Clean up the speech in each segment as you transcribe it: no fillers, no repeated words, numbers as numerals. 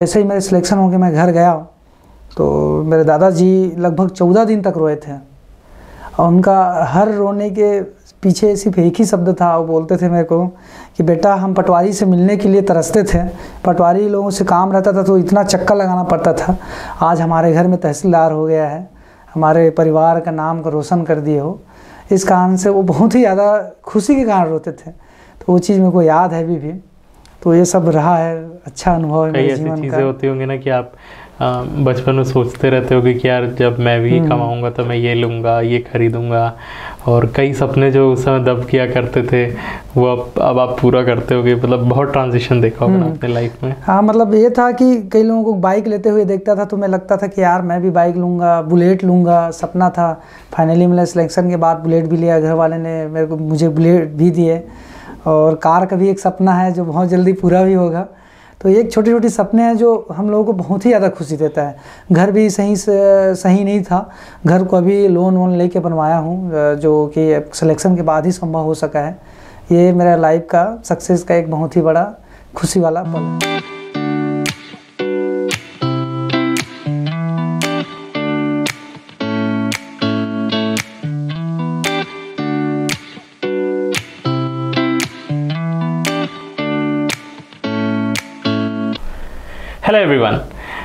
जैसे ही मेरे सिलेक्शन हो के मैं घर गया तो मेरे दादाजी लगभग 14 दिन तक रोए थे और उनका हर रोने के पीछे सिर्फ एक ही शब्द था। वो बोलते थे मेरे को कि बेटा हम पटवारी से मिलने के लिए तरसते थे, पटवारी लोगों से काम रहता था तो इतना चक्कर लगाना पड़ता था, आज हमारे घर में तहसीलदार हो गया है, हमारे परिवार का नाम को रोशन कर दिए हो। इस कारण से वो बहुत ही ज़्यादा खुशी के कारण रोते थे। तो वो चीज़ मेरे को याद है अभी भी। तो ये सब रहा है, अच्छा अनुभव है मेरे जीवन का। चीज़ें होती होंगी ना कि आप बचपन में सोचते रहते होगे कि यार जब मैं भी कमाऊंगा तो मैं ये लूँगा, ये खरीदूंगा, और कई सपने जो उस समय दब किया करते थे वो अब आप पूरा करते होगे। मतलब बहुत ट्रांजिशन देखा होगा अपने लाइफ में। हाँ, मतलब ये था कि कई लोगों को बाइक लेते हुए देखता था तो मैं लगता था कि यार मैं भी बाइक लूँगा, बुलेट लूँगा, सपना था। फाइनली मैंने सिलेक्शन के बाद बुलेट भी लिया, घर वाले ने मुझे बुलेट भी दिए। और कार का भी एक सपना है जो बहुत जल्दी पूरा भी होगा। तो एक छोटी छोटी सपने हैं जो हम लोगों को बहुत ही ज़्यादा खुशी देता है। घर भी सही नहीं था, घर को अभी लोन वोन लेके बनवाया हूँ जो कि सिलेक्शन के बाद ही संभव हो सका है। ये मेरा लाइफ का सक्सेस का एक बहुत ही बड़ा खुशी वाला पल है। Hello everyone,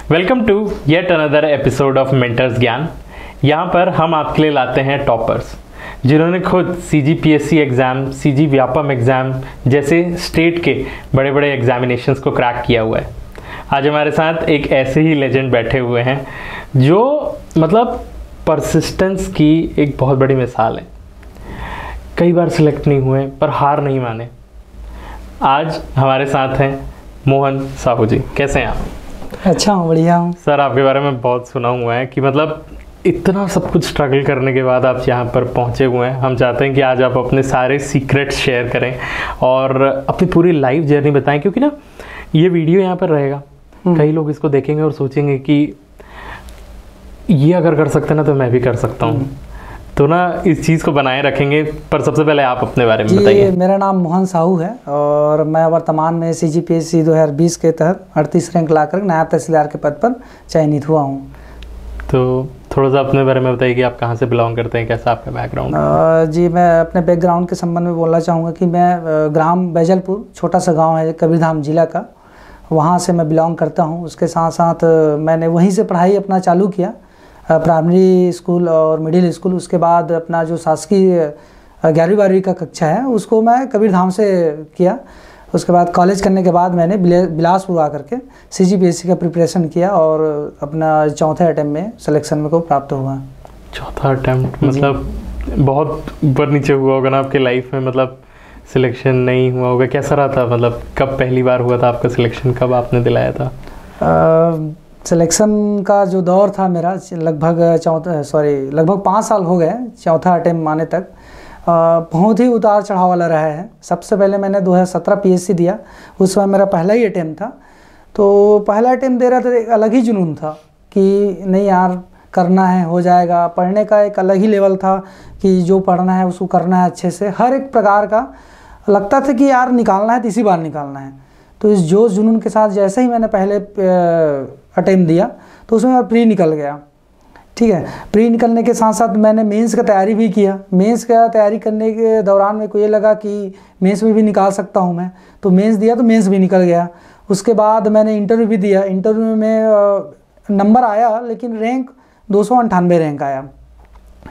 welcome to yet another episode of Mentors Gyan. यहाँ पर हम आपके लिए लाते हैं टॉपर्स जिन्होंने खुद CGPSC exam, CG Vyapam exam जैसे स्टेट के बड़े बड़े एग्जामिनेशंस को क्रैक किया हुआ है। आज हमारे साथ एक ऐसे ही लेजेंड बैठे हुए हैं जो मतलब परसिस्टेंस की एक बहुत बड़ी मिसाल है। कई बार सिलेक्ट नहीं हुए पर हार नहीं माने। आज हमारे साथ हैं मोहन साहू जी। कैसे हैं आप? अच्छा हूँ, बढ़िया हूँ सर। आपके बारे में बहुत सुना हुआ है कि मतलब इतना सब कुछ स्ट्रगल करने के बाद आप यहाँ पर पहुँचे हुए हैं। हम चाहते हैं कि आज आप अपने सारे सीक्रेट्स शेयर करें और अपनी पूरी लाइफ जर्नी बताएं, क्योंकि ना ये वीडियो यहाँ पर रहेगा, कई लोग इसको देखेंगे और सोचेंगे कि ये अगर कर सकते ना तो मैं भी कर सकता हूँ। तो ना इस चीज़ को बनाए रखेंगे। पर सबसे पहले आप अपने बारे में बताइए। मेरा नाम मोहन साहू है और मैं वर्तमान में CGPSC 2020 के तहत 38 रैंक लाकर नायब तहसीलदार के पद पर चयनित हुआ हूँ। तो थोड़ा सा अपने बारे में बताइए कि आप कहाँ से बिलोंग करते हैं, कैसा आपका बैकग्राउंड? जी, मैं अपने बैकग्राउंड के संबंध में बोलना चाहूँगा कि मैं ग्राम बैजलपुर, छोटा सा गाँव है कबीरधाम जिला का, वहाँ से मैं बिलोंग करता हूँ। उसके साथ साथ मैंने वहीं से पढ़ाई अपना चालू किया, प्राइमरी स्कूल और मिडिल स्कूल। उसके बाद अपना जो शासकीय 11वीं 12वीं का कक्षा है उसको मैं कबीरधाम से किया। उसके बाद कॉलेज करने के बाद मैंने बिलासपुर आकर के CGPSC का प्रिपरेशन किया और अपना चौथे अटेम्प्ट में सिलेक्शन में को प्राप्त हुआ। चौथा अटेम्प्ट मतलब बहुत ऊपर नीचे हुआ होगा ना आपके लाइफ में? मतलब सिलेक्शन नहीं हुआ होगा, कैसा रहा था? मतलब कब पहली बार हुआ था आपका सिलेक्शन, कब आपने दिलाया था? सिलेक्शन का जो दौर था मेरा लगभग 5 साल हो गए, चौथा अटेम्प्ट माने तक। बहुत ही उतार चढ़ाव वाला रहा है। सबसे पहले मैंने 2017 PSC दिया, उस समय मेरा पहला ही अटेम्प्ट था। तो पहला अटेम्प्ट दे रहा था, एक अलग ही जुनून था कि नहीं यार करना है, हो जाएगा। पढ़ने का एक अलग ही लेवल था कि जो पढ़ना है उसको करना है अच्छे से, हर एक प्रकार का लगता था कि यार निकालना है तो इसी बार निकालना है। तो इस जोश जुनून के साथ जैसे ही मैंने पहले अटेम्प्ट दिया तो उसमें मैं प्री निकल गया। ठीक है, प्री निकलने के साथ साथ मैंने मेंस का तैयारी भी किया। मेंस का तैयारी करने के दौरान मेरे को ये लगा कि मेंस में भी निकाल सकता हूँ मैं, तो मेंस दिया तो मेंस भी निकल गया। उसके बाद मैंने इंटरव्यू भी दिया। इंटरव्यू में नंबर आया लेकिन रैंक 298 रैंक आया।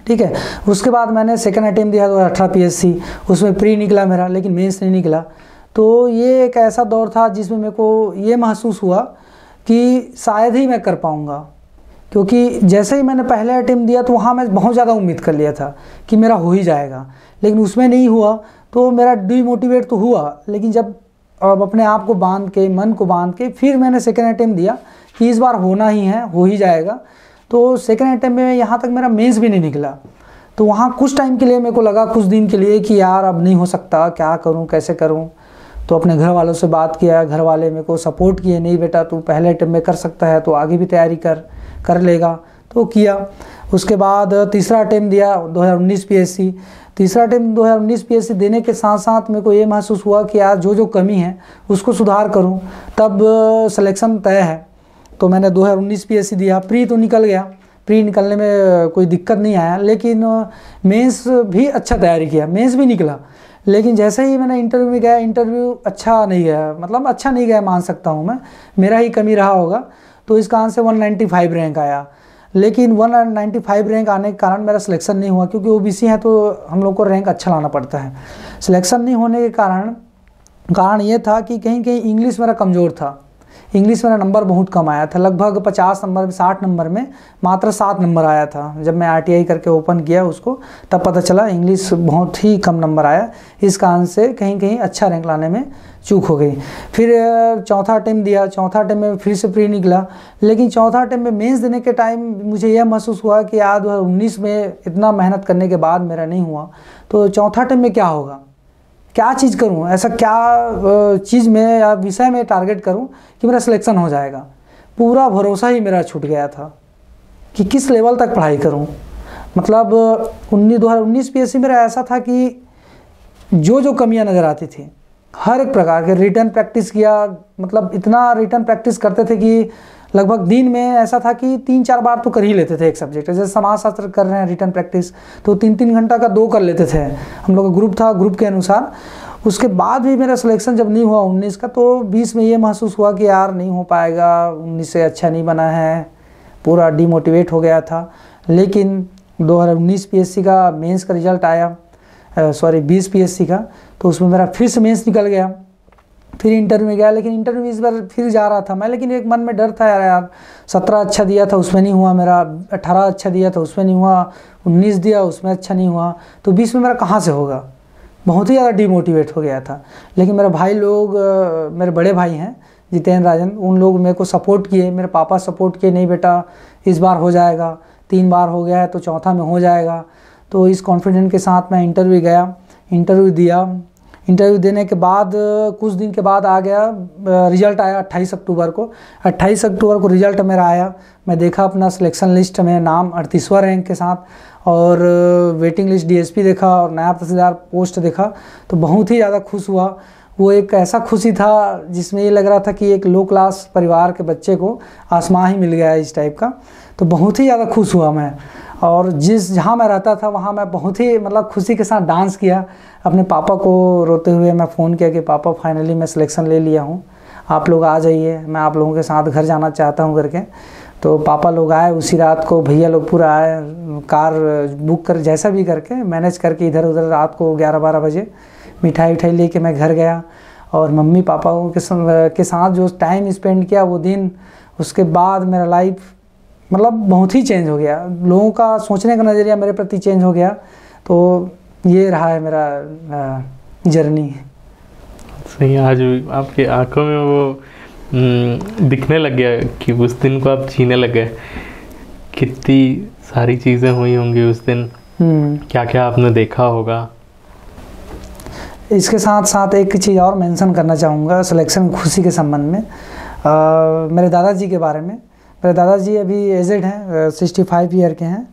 ठीक है, उसके बाद मैंने सेकंड अटेम्प्ट दिया 2018 PSC, उसमें प्री निकला मेरा लेकिन मेंस नहीं निकला। तो ये एक ऐसा दौर था जिसमें मेरे को ये महसूस हुआ कि शायद ही मैं कर पाऊँगा, क्योंकि जैसे ही मैंने पहले अटेम्प्ट दिया तो वहाँ मैं बहुत ज़्यादा उम्मीद कर लिया था कि मेरा हो ही जाएगा, लेकिन उसमें नहीं हुआ। तो मेरा डिमोटिवेट तो हुआ, लेकिन जब अब अपने आप को बांध के, मन को बांध के फिर मैंने सेकेंड अटेम्प्ट दिया कि इस बार होना ही है, हो ही जाएगा। तो सेकेंड अटेम्प्ट में यहाँ तक मेरा मेंस भी नहीं निकला। तो वहाँ कुछ टाइम के लिए मेरे को लगा, कुछ दिन के लिए, कि यार अब नहीं हो सकता, क्या करूँ, कैसे करूँ। तो अपने घर वालों से बात किया, घर वाले मेरे को सपोर्ट किए, नहीं बेटा तू पहले अटेम्प्ट में कर सकता है तो आगे भी तैयारी कर लेगा। तो किया। उसके बाद तीसरा अटेम्प्ट दिया 2019 PSC। तीसरा अटेम्प्ट 2019 PSC देने के साथ साथ मेरे को ये महसूस हुआ कि यार जो कमी है उसको सुधार करूं, तब सिलेक्शन तय है। तो मैंने 2019 पीएससी दिया। प्री तो निकल गया, प्री निकलने में कोई दिक्कत नहीं आया, लेकिन मेंस भी अच्छा तैयारी किया, मेंस भी निकला। लेकिन जैसे ही मैंने इंटरव्यू में गया, इंटरव्यू अच्छा नहीं गया, मतलब अच्छा नहीं गया मान सकता हूँ मैं, मेरा ही कमी रहा होगा। तो इस कारण से 195 रैंक आया। लेकिन 195 रैंक आने के कारण मेरा सिलेक्शन नहीं हुआ, क्योंकि ओबीसी है तो हम लोग को रैंक अच्छा लाना पड़ता है। सिलेक्शन नहीं होने के कारण ये था कि कहीं कहीं इंग्लिश मेरा कमज़ोर था। इंग्लिश मेरा नंबर बहुत कम आया था, लगभग 50 नंबर 60 नंबर में मात्र 7 नंबर आया था। जब मैं आरटीआई करके ओपन किया उसको, तब पता चला इंग्लिश बहुत ही कम नंबर आया। इस कारण से कहीं कहीं अच्छा रैंक लाने में चूक हो गई। फिर चौथा अटेम्प्ट दिया, चौथा अटेम्प्ट में फिर से प्री निकला। लेकिन चौथा अटेम्प्ट में मेंस देने के टाइम मुझे यह महसूस हुआ कि यार 2019 में इतना मेहनत करने के बाद मेरा नहीं हुआ, तो चौथा अटेम्प्ट में क्या होगा, क्या चीज़ करूं, ऐसा क्या चीज़ में या विषय में टारगेट करूं कि मेरा सिलेक्शन हो जाएगा। पूरा भरोसा ही मेरा छूट गया था कि किस लेवल तक पढ़ाई करूं। मतलब 2019 पीएससी मेरा ऐसा था कि जो कमियां नज़र आती थी, हर एक प्रकार के रिटर्न प्रैक्टिस किया, मतलब इतना रिटर्न प्रैक्टिस करते थे कि लगभग दिन में ऐसा था कि 3-4 बार तो कर ही लेते थे एक सब्जेक्ट। जैसे समाजशास्त्र कर रहे हैं रिटर्न प्रैक्टिस, तो 3-3 घंटा का 2 कर लेते थे। हम लोग का ग्रुप था, ग्रुप के अनुसार। उसके बाद भी मेरा सिलेक्शन जब नहीं हुआ 19 का, तो 20 में ये महसूस हुआ कि यार नहीं हो पाएगा, 19 से अच्छा नहीं बना है, पूरा डिमोटिवेट हो गया था। लेकिन 2019 पीएससी का मेंस का रिजल्ट आया, 20 पीएससी का, तो उसमें मेरा फिर से मेंस निकल गया। फिर इंटरव्यू में गया, लेकिन इंटरव्यू इस बार फिर जा रहा था मैं, लेकिन एक मन में डर था यार 17 अच्छा दिया था उसमें नहीं हुआ मेरा, 18 अच्छा दिया था उसमें नहीं हुआ, 19 दिया उसमें अच्छा नहीं हुआ, तो 20 में मेरा कहाँ से होगा। बहुत ही ज़्यादा डिमोटिवेट हो गया था। लेकिन मेरे भाई लोग, मेरे बड़े भाई हैं जितेंद्र राजन, उन लोग मेरे को सपोर्ट किए, मेरे पापा सपोर्ट किए, नहीं बेटा इस बार हो जाएगा, 3 बार हो गया है तो चौथा में हो जाएगा। तो इस कॉन्फिडेंट के साथ मैं इंटरव्यू गया, इंटरव्यू दिया। इंटरव्यू देने के बाद कुछ दिन के बाद आ गया रिज़ल्ट आया 28 अक्टूबर को। 28 अक्टूबर को रिज़ल्ट मेरा आया। मैं देखा अपना सिलेक्शन लिस्ट में नाम 38वां रैंक के साथ, और वेटिंग लिस्ट डीएसपी देखा और नायब तहसीलदार पोस्ट देखा, तो बहुत ही ज़्यादा खुश हुआ। वो एक ऐसा खुशी था जिसमें ये लग रहा था कि एक लो क्लास परिवार के बच्चे को आसमां ही मिल गया इस टाइप का। तो बहुत ही ज़्यादा खुश हुआ मैं। और जहाँ मैं रहता था वहाँ मैं बहुत ही मतलब खुशी के साथ डांस किया। अपने पापा को रोते हुए मैं फ़ोन किया कि पापा फाइनली मैं सिलेक्शन ले लिया हूँ, आप लोग आ जाइए, मैं आप लोगों के साथ घर जाना चाहता हूँ करके। तो पापा लोग आए उसी रात को, भैया लोग पूरा आए, कार बुक कर जैसा भी करके मैनेज करके इधर उधर रात को 11-12 बजे मिठाई उठाई लेके मैं घर गया। और मम्मी पापा के साथ जो टाइम स्पेंड किया वो दिन, उसके बाद मेरा लाइफ मतलब बहुत ही चेंज हो गया। लोगों का सोचने का नज़रिया मेरे प्रति चेंज हो गया। तो ये रहा है मेरा जर्नी। सही, आज आपकी आंखों में वो दिखने लग गया कि उस दिन को आप जीने लग गए। कितनी सारी चीज़ें हुई होंगी उस दिन, क्या क्या आपने देखा होगा। इसके साथ साथ एक चीज़ और मेंशन करना चाहूँगा सिलेक्शन खुशी के संबंध में, मेरे दादाजी के बारे में। मेरे दादाजी अभी एजेड हैं, 65 ईयर के हैं।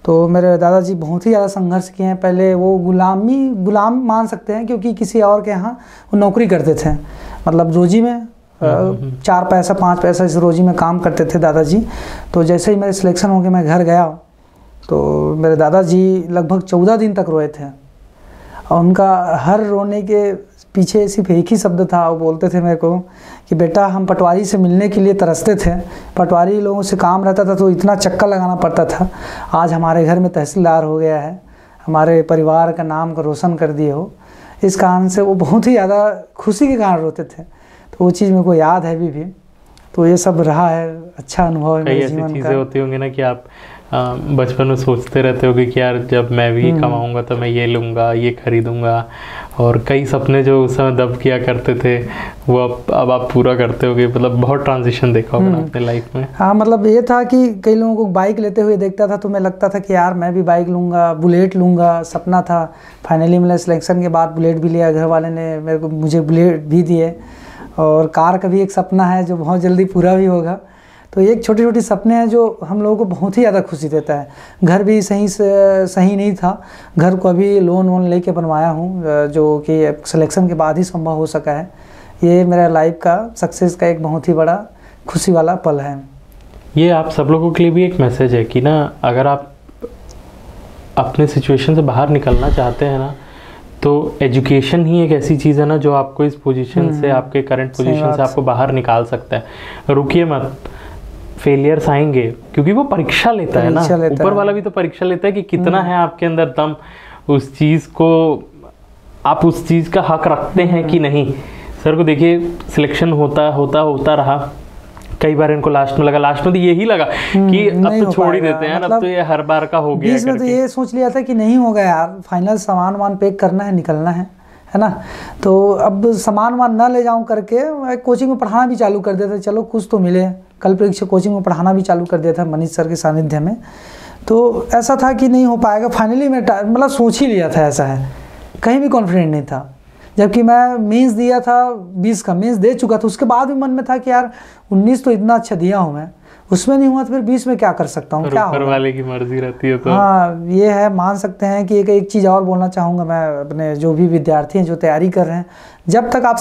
तो मेरे दादाजी बहुत ही ज़्यादा संघर्ष किए हैं। पहले वो गुलाम मान सकते हैं, क्योंकि किसी और के यहाँ वो नौकरी करते थे, मतलब रोजी में 4 पैसा 5 पैसा इस रोजी में काम करते थे दादाजी। तो जैसे ही मेरे सिलेक्शन हो के मैं घर गया, तो मेरे दादाजी लगभग 14 दिन तक रोए थे। और उनका हर रोने के पीछे सिर्फ एक ही शब्द था, वो बोलते थे मेरे को कि बेटा हम पटवारी से मिलने के लिए तरसते थे, पटवारी लोगों से काम रहता था तो इतना चक्कर लगाना पड़ता था, आज हमारे घर में तहसीलदार हो गया है, हमारे परिवार का नाम को रोशन कर दिए हो। इस कारण से वो बहुत ही ज़्यादा खुशी के कारण रोते थे। तो वो चीज़ मेरे को याद है अभी भी। तो ये सब रहा है, अच्छा अनुभव है मेरे जीवन का। चीज़ें होती होंगी ना कि आप बचपन में सोचते रहते होगे कि यार जब मैं भी कमाऊंगा तो मैं ये लूँगा, ये खरीदूंगा, और कई सपने जो उस समय दब किया करते थे वो अब आप पूरा करते होगे। मतलब बहुत ट्रांजिशन देखा होगा अपने लाइफ में। हाँ, मतलब ये था कि कई लोगों को बाइक लेते हुए देखता था तो मैं लगता था कि यार मैं भी बाइक लूँगा, बुलेट लूँगा, सपना था। फाइनली मैंने सिलेक्शन के बाद बुलेट भी लिया, घर वाले ने मुझे बुलेट भी दिए। और कार का भी एक सपना है जो बहुत जल्दी पूरा भी होगा। तो एक छोटी छोटी सपने हैं जो हम लोगों को बहुत ही ज़्यादा खुशी देता है। घर भी सही नहीं था, घर को अभी लोन वोन लेके बनवाया हूँ, जो कि सिलेक्शन के बाद ही संभव हो सका है। ये मेरा लाइफ का सक्सेस का एक बहुत ही बड़ा खुशी वाला पल है। ये आप सब लोगों के लिए भी एक मैसेज है कि ना, अगर आप अपने सिचुएशन से बाहर निकलना चाहते हैं ना, तो एजुकेशन ही एक ऐसी चीज़ है ना जो आपको इस पोजीशन से, आपके करंट पोजीशन से आपको बाहर निकाल सकता है। रुकिए मत, फेलियर्स आएंगे क्योंकि वो परीक्षा लेता है ना, ऊपर वाला भी तो परीक्षा लेता है कि कितना है आपके अंदर दम, उस चीज़ को आप उस चीज़ का हक रखते हैं कि नहीं। सर को देखिए, सिलेक्शन होता रहा, कई बार इनको लास्ट में तो यही लगा कि अब तो छोड़ ही देते हैं, मतलब अब तो ये हर बार का हो गया। बीच में तो ये सोच लिया था कि नहीं होगा यार, फाइनल सामान पैक करना है, निकलना है ना। तो अब सामान न ले जाऊं करके कोचिंग में पढ़ाना भी चालू कर दिया था, चलो कुछ तो मिले। कल परीक्षा कोचिंग में पढ़ाना भी चालू कर दिया था मनीष सर के सानिध्य में। तो ऐसा था कि नहीं हो पाएगा, फाइनली मैं मतलब सोच ही लिया था ऐसा है, कहीं भी कॉन्फिडेंट नहीं था। जबकि मैं मेंस दिया था 20 का, मेंस दे चुका था, उसके बाद भी मन में था कि यार 19 तो इतना अच्छा दिया हूँ मैं, उसमें नहीं हुआ तो फिर 20 में क्या कर सकता हूँ, क्या ऊपर वाले की मर्जी रहती है। तो हाँ, ये है, मान सकते हैं कि एक चीज़ और बोलना चाहूँगा मैं अपने जो भी विद्यार्थी हैं जो तैयारी कर रहे हैं, जब तक आप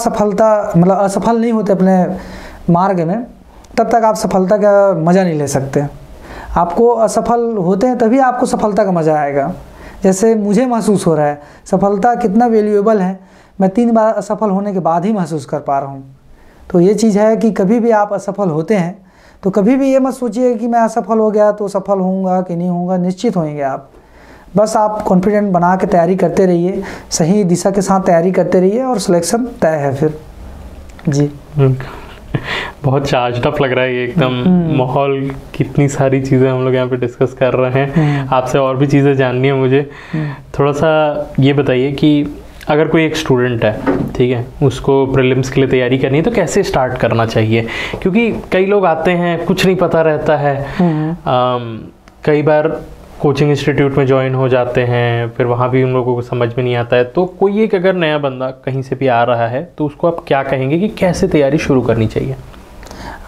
असफल नहीं होते अपने मार्ग में, तब तक आप सफलता का मज़ा नहीं ले सकते। आपको असफल होते हैं तभी आपको सफलता का मज़ा आएगा। जैसे मुझे महसूस हो रहा है सफलता कितना वैल्यूएबल है, मैं 3 बार असफल होने के बाद ही महसूस कर पा रहा हूँ। तो ये चीज़ है कि कभी भी आप असफल होते हैं तो कभी भी ये मत सोचिए कि मैं असफल हो गया तो सफल होऊंगा कि नहीं होऊंगा, निश्चित होंगे आप। बस आप कॉन्फिडेंट बना के तैयारी करते रहिए, सही दिशा के साथ तैयारी करते रहिए और सिलेक्शन तय है फिर। जी बहुत चार्ज अप लग रहा है ये एकदम माहौल, कितनी सारी चीज़ें हम लोग यहाँ पे डिस्कस कर रहे हैं। आपसे और भी चीज़ें जाननी है मुझे। थोड़ा सा ये बताइए कि अगर कोई एक स्टूडेंट है, ठीक है, उसको प्रीलिम्स के लिए तैयारी करनी है तो कैसे स्टार्ट करना चाहिए? क्योंकि कई लोग आते हैं, कुछ नहीं पता रहता है, कई बार कोचिंग इंस्टीट्यूट में ज्वाइन हो जाते हैं, फिर वहाँ भी उन लोगों को समझ में नहीं आता है। तो कोई एक अगर नया बंदा कहीं से भी आ रहा है तो उसको आप क्या कहेंगे कि कैसे तैयारी शुरू करनी चाहिए?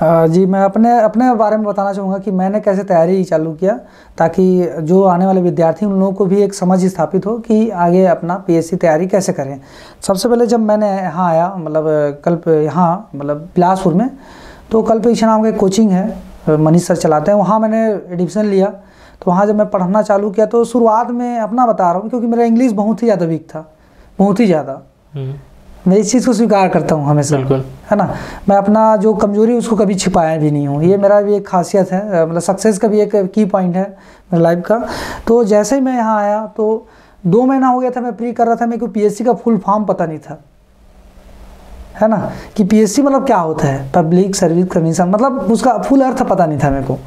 जी, मैं अपने बारे में बताना चाहूँगा कि मैंने कैसे तैयारी चालू किया, ताकि जो आने वाले विद्यार्थी उन लोगों को भी एक समझ स्थापित हो कि आगे अपना पीएससी तैयारी कैसे करें। सबसे पहले जब मैंने यहाँ आया, मतलब यहाँ बिलासपुर में, तो कल परीक्षा नाम का एक कोचिंग है, मनीष सर चलाते हैं, वहाँ मैंने एडमिशन लिया। तो वहाँ जब मैं पढ़ना चालू किया तो शुरुआत में अपना बता रहा हूँ, क्योंकि मेरा इंग्लिश बहुत ही ज़्यादा वीक था, बहुत ही ज़्यादा। मैं इस चीज़ को स्वीकार करता हूँ हमेशा, है ना। मैं अपना जो कमजोरी उसको कभी छिपाया भी नहीं हूँ, ये मेरा भी एक खासियत है, मतलब सक्सेस का भी एक की पॉइंट है मेरे लाइफ का। तो जैसे ही मैं यहाँ आया तो 2 महीना हो गया था, मैं प्री कर रहा था, मेरे को पीएससी का फुल फॉर्म पता नहीं था, है ना, कि पीएससी मतलब क्या होता है, पब्लिक सर्विस कमीशन, मतलब उसका फुल अर्थ पता नहीं था मेरे को,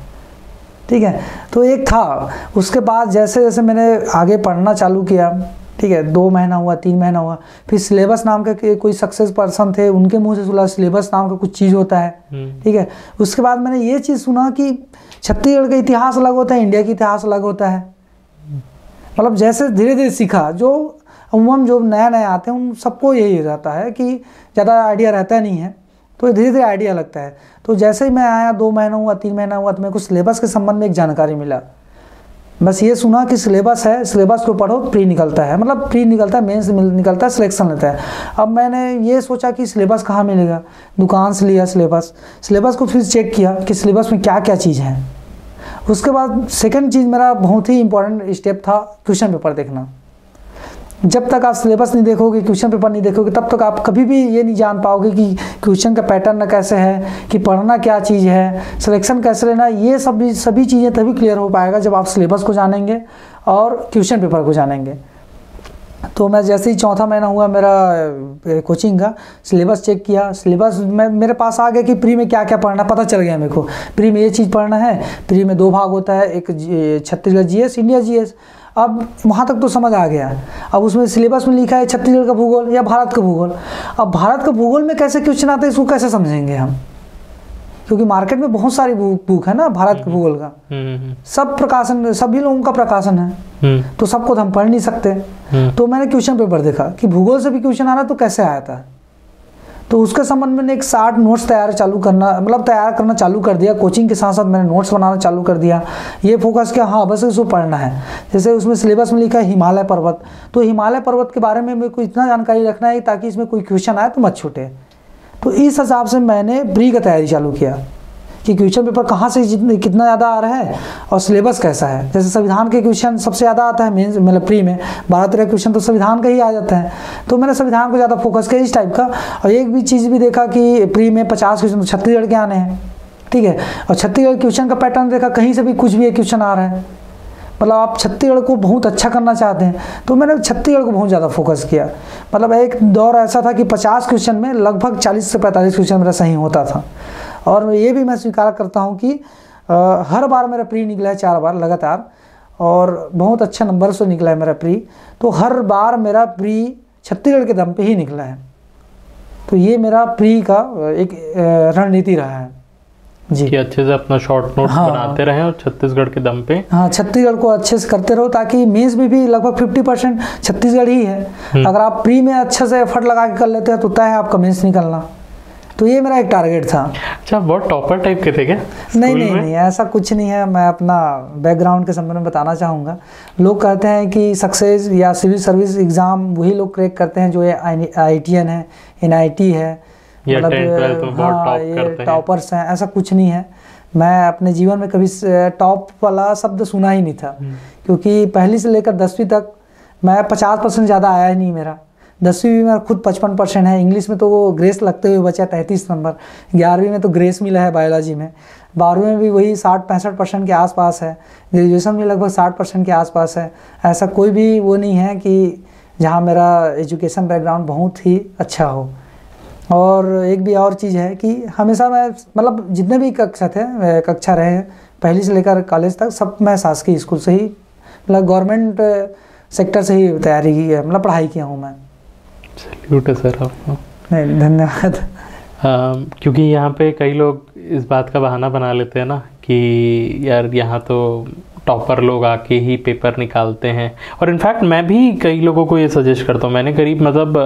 ठीक है। तो एक था, उसके बाद जैसे जैसे मैंने आगे पढ़ना चालू किया, ठीक है, 2 महीना हुआ, 3 महीना हुआ, फिर सिलेबस नाम का कोई सक्सेस पर्सन थे, उनके मुंह से सुना सिलेबस नाम का कुछ चीज़ होता है, ठीक है। उसके बाद मैंने ये चीज़ सुना कि छत्तीसगढ़ का इतिहास अलग होता है, इंडिया का इतिहास अलग होता है। मतलब जैसे धीरे धीरे सीखा, जो अमूमन जो नया आते हैं उन सबको यही रहता है कि ज़्यादा आइडिया रहता नहीं है, तो धीरे धीरे आइडिया लगता है। तो जैसे ही मैं आया, 2 महीना हुआ, 3 महीना हुआ, तो मेरे को सिलेबस के संबंध में एक जानकारी मिला। बस ये सुना कि सिलेबस है, सिलेबस को पढ़ो, प्री निकलता है, मतलब प्री निकलता है, मेंस निकलता है, सिलेक्शन लेता है। अब मैंने ये सोचा कि सिलेबस कहाँ मिलेगा, दुकान से लिया सिलेबस को फिर चेक किया कि सिलेबस में क्या क्या चीज़ है। उसके बाद सेकंड चीज़ मेरा बहुत ही इंपॉर्टेंट स्टेप था, क्वेश्चन पेपर देखना। जब तक आप सिलेबस नहीं देखोगे, क्वेश्चन पेपर नहीं देखोगे, तब तक आप कभी भी ये नहीं जान पाओगे कि क्वेश्चन का पैटर्न कैसे है, कि पढ़ना क्या चीज़ है, सिलेक्शन कैसे लेना। ये सभी चीज़ें तभी क्लियर हो पाएगा जब आप सिलेबस को जानेंगे और क्वेश्चन पेपर को जानेंगे। तो मैं जैसे ही 4था महीना हुआ मेरा कोचिंग का, सिलेबस चेक किया, सिलेबस में मेरे पास आ गया कि प्री में क्या क्या पढ़ना, पता चल गया मेरे को। प्री में ये चीज़ पढ़ना है, प्री में 2 भाग होता है, एक छत्तीसगढ़ जीएस, इंडिया जीएस। अब वहाँ तक तो समझ आ गया। अब उसमें सिलेबस में लिखा है छत्तीसगढ़ का भूगोल या भारत का भूगोल। अब भारत का भूगोल में कैसे क्वेश्चन आते हैं, इसको कैसे समझेंगे हम, क्योंकि मार्केट में बहुत सारी बुक है ना भारत के भूगोल का, सब प्रकाशन, सभी लोगों का प्रकाशन है, तो सबको तो हम पढ़ नहीं सकते। तो मैंने क्वेश्चन पेपर देखा कि भूगोल से भी क्वेश्चन आ रहा तो कैसे आया था। तो उसके संबंध में एक 60 नोट्स तैयार करना चालू कर दिया। कोचिंग के साथ साथ मैंने नोट्स बनाना चालू कर दिया। ये फोकस किया, हाँ बस इसको पढ़ना है। जैसे उसमें सिलेबस में लिखा है हिमालय पर्वत, तो हिमालय पर्वत के बारे में मेरे को इतना जानकारी रखना है ताकि इसमें कोई क्वेश्चन आए तो मत छूटे। तो इस हिसाब से मैंने प्री का तैयारी चालू किया कि क्वेश्चन पेपर कहाँ से कितना ज़्यादा आ रहा है और सिलेबस कैसा है। जैसे संविधान के क्वेश्चन सबसे ज़्यादा आता है मेंस मतलब प्री में, 12-13 क्वेश्चन तो संविधान का ही आ जाता है, तो मैंने संविधान को ज़्यादा फोकस किया इस टाइप का। और एक भी चीज़ भी देखा कि प्री में 50 क्वेश्चन तो छत्तीसगढ़ के आने हैं, ठीक है, और छत्तीसगढ़ क्वेश्चन का पैटर्न देखा, कहीं से भी कुछ भी एक क्वेश्चन आ रहा है, मतलब आप छत्तीसगढ़ को बहुत अच्छा करना चाहते हैं तो मैंने छत्तीसगढ़ को बहुत ज़्यादा फोकस किया। मतलब एक दौर ऐसा था कि 50 क्वेश्चन में लगभग 40 से 45 क्वेश्चन मेरा सही होता था। और ये भी मैं स्वीकार करता हूँ कि हर बार मेरा प्री निकला है 4 बार लगातार, और बहुत अच्छा नंबर से निकला है मेरा प्री, तो हर बार मेरा प्री छत्तीसगढ़ के दम पे ही निकला है। तो ये मेरा प्री का एक रणनीति रहा है जी, कि अच्छे से अपना शॉर्ट नोट बनाते रहें और छत्तीसगढ़ के दम पे, हाँ, छत्तीसगढ़ को अच्छे से करते रहो, ताकि मेंस में भी लगभग 50% छत्तीसगढ़ ही है। अगर आप प्री में अच्छे से एफर्ट लगा के कर लेते हैं तो तय है आपका मेंस निकलना। तो ये मेरा एक टारगेट था। अच्छा, बहुत टॉपर टाइप के थे क्या? नहीं, ऐसा कुछ नहीं है। मैं अपना बैकग्राउंड के संबंध में बताना चाहूँगा। लोग कहते हैं कि सक्सेस या सिविल सर्विस एग्ज़ाम वही लोग क्रैक करते हैं जो IITian है, NIT है, मतलब हाँ ये टॉपर्स हैं, ऐसा कुछ नहीं है। मैं अपने जीवन में कभी टॉप वाला शब्द सुना ही नहीं था, क्योंकि पहली से लेकर 10वीं तक मैं 50% ज़्यादा आया ही नहीं मेरा। 10वीं भी मेरा खुद 55% है। इंग्लिश में तो वो ग्रेस लगते हुए बचा 33 नंबर। 11वीं में तो ग्रेस मिला है बायोलॉजी में। 12वीं में भी वही 60-65% के आसपास है। ग्रेजुएशन में लगभग 60% के आसपास है। ऐसा कोई भी वो नहीं है कि जहाँ मेरा एजुकेशन बैकग्राउंड बहुत ही अच्छा हो। और एक भी और चीज़ है कि हमेशा मैं मतलब जितने भी कक्षा रहे हैं पहली से लेकर कॉलेज तक, सब मैं शासकीय स्कूल से ही मतलब गवर्नमेंट सेक्टर से ही तैयारी की है, मतलब पढ़ाई किया हूँ मैं। सैल्यूट है सर आपको। नहीं, धन्यवाद। क्योंकि यहाँ पे कई लोग इस बात का बहाना बना लेते हैं ना कि यार यहाँ तो टॉपर लोग आके ही पेपर निकालते हैं, और इनफैक्ट मैं भी कई लोगों को ये सजेस्ट करता हूँ। मैंने करीब मतलब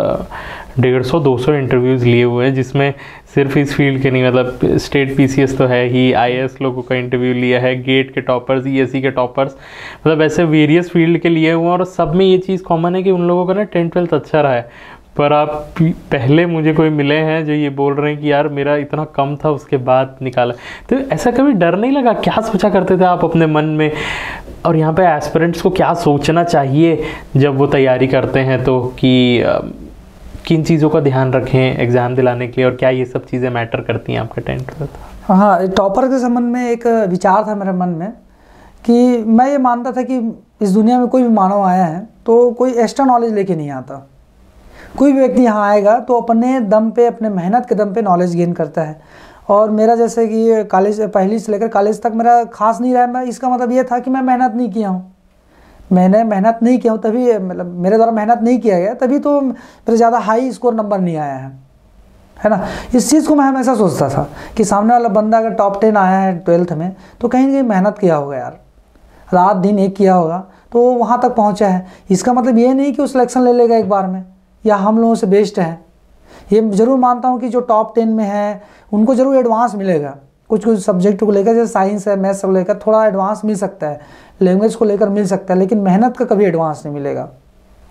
150-200 इंटरव्यूज़ लिए हुए हैं, जिसमें सिर्फ इस फील्ड के नहीं, मतलब स्टेट PCS तो है ही, IAS लोगों का इंटरव्यू लिया है, गेट के टॉपर्स, ESE के टॉपर्स, मतलब ऐसे वेरियस फील्ड के लिए हुए हैं। और सब में ये चीज़ कॉमन है कि उन लोगों का ना 10th-12th अच्छा रहा है। पर आप पहले मुझे कोई मिले हैं जो ये बोल रहे हैं कि यार मेरा इतना कम था उसके बाद निकाला। तो ऐसा कभी डर नहीं लगा? क्या सोचा करते थे आप अपने मन में? और यहाँ पे एस्पिरेंट्स को क्या सोचना चाहिए जब वो तैयारी करते हैं, तो कि किन चीज़ों का ध्यान रखें एग्ज़ाम दिलाने के लिए, और क्या ये सब चीज़ें मैटर करती हैं आपका 10th? हाँ, टॉपर के संबंध में एक विचार था मेरे मन में कि मैं ये मानता था कि इस दुनिया में कोई भी मानव आया है तो कोई एक्स्ट्रा नॉलेज लेके नहीं आता। कोई भी व्यक्ति यहाँ आएगा तो अपने दम पे, अपने मेहनत के दम पे नॉलेज गेन करता है। और मेरा जैसे कि कॉलेज पहली से लेकर कॉलेज तक मेरा खास नहीं रहा। मैं इसका मतलब ये था कि मैं मेहनत नहीं किया हूँ, मैंने मेहनत नहीं किया हूँ, तभी मतलब मेरे द्वारा मेहनत नहीं किया गया, तभी तो मेरे ज़्यादा हाई स्कोर नंबर नहीं आया है ना। इस चीज़ को मैं हमेशा सोचता था कि सामने वाला बंदा अगर टॉप 10 आया है 12th में तो कहीं ना कहीं मेहनत किया होगा यार, रात दिन एक किया होगा तो वहाँ तक पहुँचा है। इसका मतलब ये नहीं कि वो सिलेक्शन ले लेगा एक बार में या हम लोगों से बेस्ट है। ये ज़रूर मानता हूँ कि जो टॉप 10 में है उनको ज़रूर एडवांस मिलेगा, कुछ सब्जेक्ट को लेकर, जैसे साइंस है, मैथ्स को लेकर थोड़ा एडवांस मिल सकता है, लैंग्वेज को लेकर मिल सकता है, लेकिन मेहनत का कभी एडवांस नहीं मिलेगा।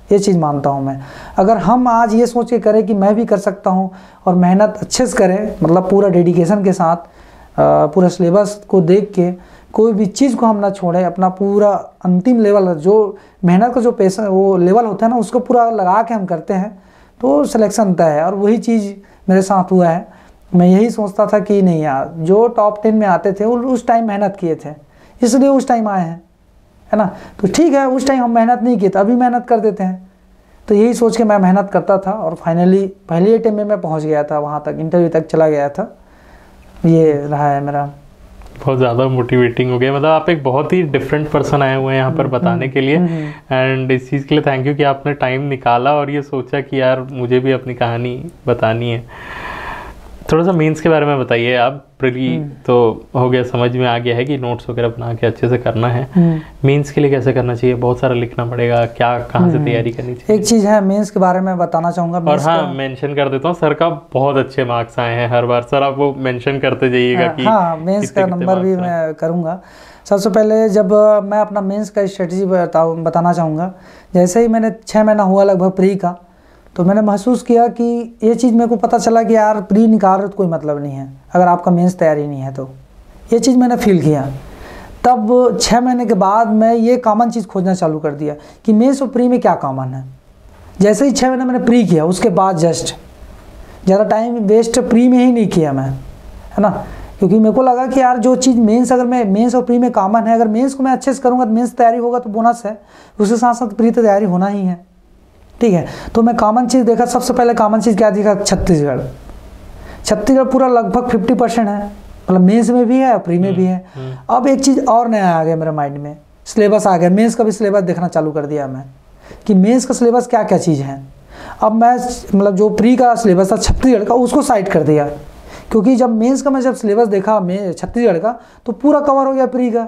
ये चीज़ मानता हूँ मैं। अगर हम आज ये सोच के करें कि मैं भी कर सकता हूँ और मेहनत अच्छे से करें, मतलब पूरा डेडिकेशन के साथ, पूरा सिलेबस को देख के, कोई भी चीज़ को हम ना छोड़ें, अपना पूरा अंतिम लेवल जो मेहनत का जो पैसा वो लेवल होता है ना उसको पूरा लगा के हम करते हैं तो सिलेक्शन तय है। और वही चीज़ मेरे साथ हुआ है। मैं यही सोचता था कि नहीं यार, जो टॉप 10 में आते थे वो उस टाइम मेहनत किए थे, इसलिए उस टाइम आए हैं, है ना। तो ठीक है, उस टाइम हम मेहनत नहीं किए थे, अभी मेहनत कर देते हैं। तो यही सोच के मैं मेहनत करता था और फाइनली पहले अटेम्प्ट में मैं पहुंच गया था, वहाँ तक इंटरव्यू तक चला गया था। ये रहा है मेरा। बहुत ज़्यादा मोटिवेटिंग हो गया। मतलब आप एक बहुत ही डिफरेंट पर्सन आए हुए हैं यहाँ पर बताने के लिए, एंड इस चीज़ के लिए थैंक यू कि आपने टाइम निकाला और ये सोचा कि यार मुझे भी अपनी कहानी बतानी है। थोड़ा सा मेंस के बारे में बताइए आप। प्री तो हो गया, समझ में आ गया है कि नोट्स वगैरह बना के अच्छे से करना है। मेंस के लिए कैसे करना चाहिए? बहुत सारा लिखना पड़ेगा, क्या कहाँ से तैयारी करनी चाहिए? एक चीज़ है मेंस के बारे में बताना चाहूँगा। और हाँ, मेंशन कर देता हूँ, सर का बहुत अच्छे मार्क्स आए हैं हर बार। सर आप वो मेंशन करते जाइएगा कि हाँ, मेंस का नंबर भी मैं करूँगा। सबसे पहले जब मैं अपना मेंस का स्ट्रेटजी बताना चाहूँगा। जैसे ही मैंने 6 महीना हुआ लगभग प्री का, तो मैंने महसूस किया कि ये चीज़ मेरे को पता चला कि यार प्री निकाल रहे तो कोई मतलब नहीं है अगर आपका मेंस तैयारी नहीं है तो। ये चीज़ मैंने फील किया। तब 6 महीने के बाद मैं ये कॉमन चीज़ खोजना चालू कर दिया कि मेंस और प्री में क्या कॉमन है। जैसे ही 6 महीने मैंने प्री किया, उसके बाद जस्ट ज़्यादा टाइम वेस्ट प्री में ही नहीं किया मैं, है ना, क्योंकि मेरे को लगा कि यार जो चीज़ मेंस, अगर मैं मेंस और प्री में कॉमन है, अगर मेंस को मैं अच्छे से करूँगा तो मेंस तैयारी होगा तो बोनस है, उसके साथ साथ प्री तो तैयारी होना ही है, ठीक है। तो मैं कॉमन चीज़ देखा, सबसे पहले कॉमन चीज़ क्या देखा, छत्तीसगढ़। छत्तीसगढ़ पूरा लगभग 50% है, मतलब मेंस में भी है और प्री में भी है। अब एक चीज़ और नया आ गया मेरे माइंड में, सिलेबस आ गया, मेंस का भी सिलेबस देखना चालू कर दिया मैं कि मेंस का सिलेबस क्या क्या चीज़ है। अब मैं मतलब जो प्री का सिलेबस था छत्तीसगढ़ का, उसको साइड कर दिया, क्योंकि जब मेंस का मैं जब सिलेबस देखा मैं छत्तीसगढ़ का, तो पूरा कवर हो गया प्री का,